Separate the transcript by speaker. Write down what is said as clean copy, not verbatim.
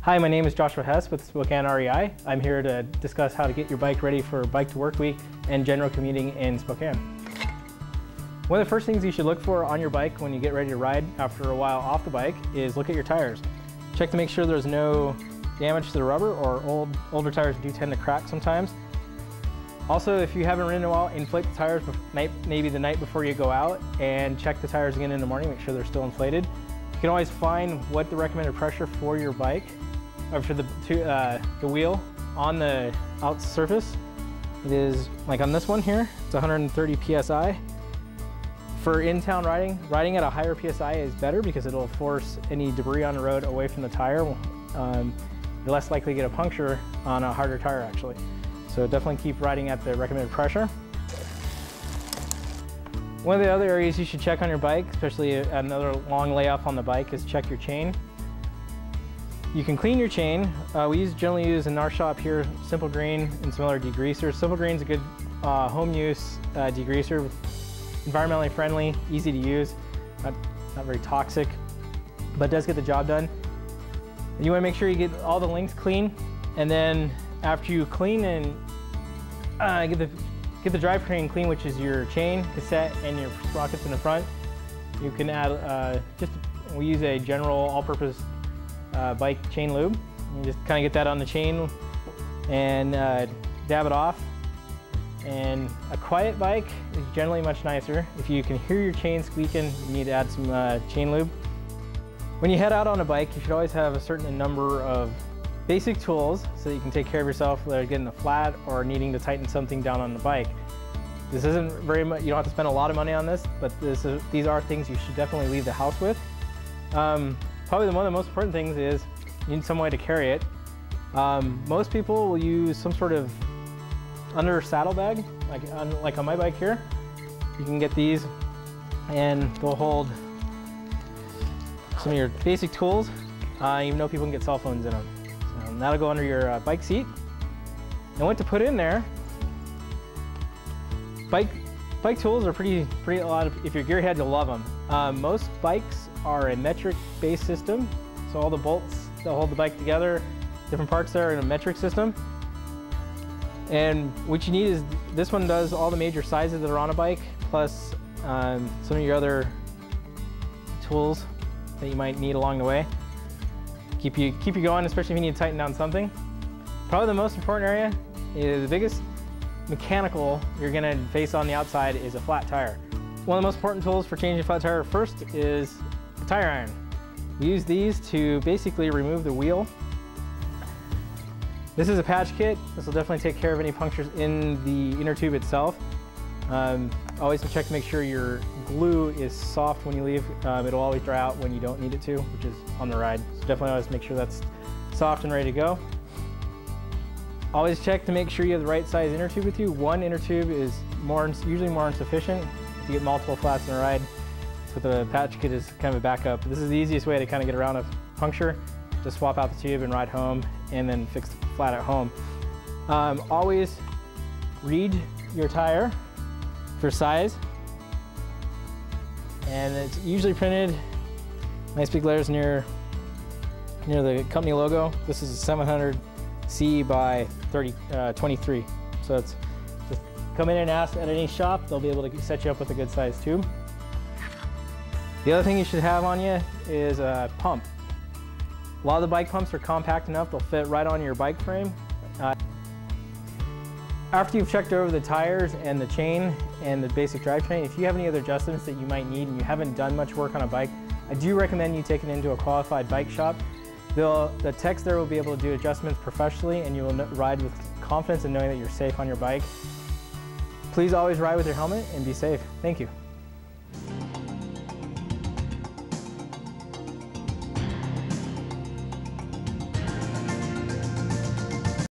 Speaker 1: Hi, my name is Joshua Hess with Spokane REI. I'm here to discuss how to get your bike ready for Bike to Work Week and general commuting in Spokane. One of the first things you should look for on your bike when you get ready to ride after a while off the bike is look at your tires. Check to make sure there's no damage to the rubber, or older tires do tend to crack sometimes. Also, if you haven't ridden in a while, inflate the tires maybe the night before you go out, and check the tires again in the morning, make sure they're still inflated. You can always find what the recommended pressure for your bike, or for the wheel on the out surface. It is, like on this one here, it's 130 PSI. For in-town riding at a higher PSI is better because it'll force any debris on the road away from the tire. You're less likely to get a puncture on a harder tire actually. So definitely keep riding at the recommended pressure. One of the other areas you should check on your bike, especially another long layoff on the bike, is check your chain. You can clean your chain. We generally use in our shop here Simple Green and some other degreasers. Simple Green is a good home use degreaser, environmentally friendly, easy to use, not very toxic, but does get the job done. You want to make sure you get all the links clean, and then after you clean and get the drivetrain clean, which is your chain, cassette, and your sprockets in the front, you can add we use a general all-purpose bike chain lube. You just kind of get that on the chain and dab it off. And a quiet bike is generally much nicer. If you can hear your chain squeaking, you need to add some chain lube. When you head out on a bike, you should always have a certain number of basic tools so that you can take care of yourself, whether getting a flat or needing to tighten something down on the bike. This isn't very much, you don't have to spend a lot of money on this, but these are things you should definitely leave the house with. Probably one of the most important things is you need some way to carry it. Most people will use some sort of under saddle bag, like on my bike here. You can get these and they'll hold some of your basic tools, even though people can get cell phones in them. So that'll go under your bike seat. And what to put in there, bike tools are pretty a lot of, if you're gearhead, you'll love them. Most bikes are a metric-based system, so all the bolts that hold the bike together, different parts there are in a metric system. And what you need is, this one does all the major sizes that are on a bike, plus some of your other tools that you might need along the way. Keep you going, especially if you need to tighten down something. Probably the most important area is the biggest mechanical you're gonna face on the outside is a flat tire. One of the most important tools for changing a flat tire first is the tire iron. We use these to basically remove the wheel. This is a patch kit. This will definitely take care of any punctures in the inner tube itself. Always check to make sure your glue is soft when you leave. It'll always dry out when you don't need it to, which is on the ride. So definitely always make sure that's soft and ready to go. Always check to make sure you have the right size inner tube with you. One inner tube is usually more than sufficient. If you get multiple flats in a ride, so the patch kit is kind of a backup. This is the easiest way to kind of get around a puncture. Just swap out the tube and ride home, and then fix the flat at home. Always read your tire for size, and it's usually printed nice big letters near the company logo. This is a 700C by 23. So it's just come in and ask at any shop. They'll be able to set you up with a good size tube. The other thing you should have on you is a pump. A lot of the bike pumps are compact enough, they'll fit right on your bike frame. After you've checked over the tires and the chain and the basic drivetrain, if you have any other adjustments that you might need and you haven't done much work on a bike, I do recommend you take it into a qualified bike shop. The techs there will be able to do adjustments professionally, and you will ride with confidence in knowing that you're safe on your bike. Please always ride with your helmet and be safe. Thank you.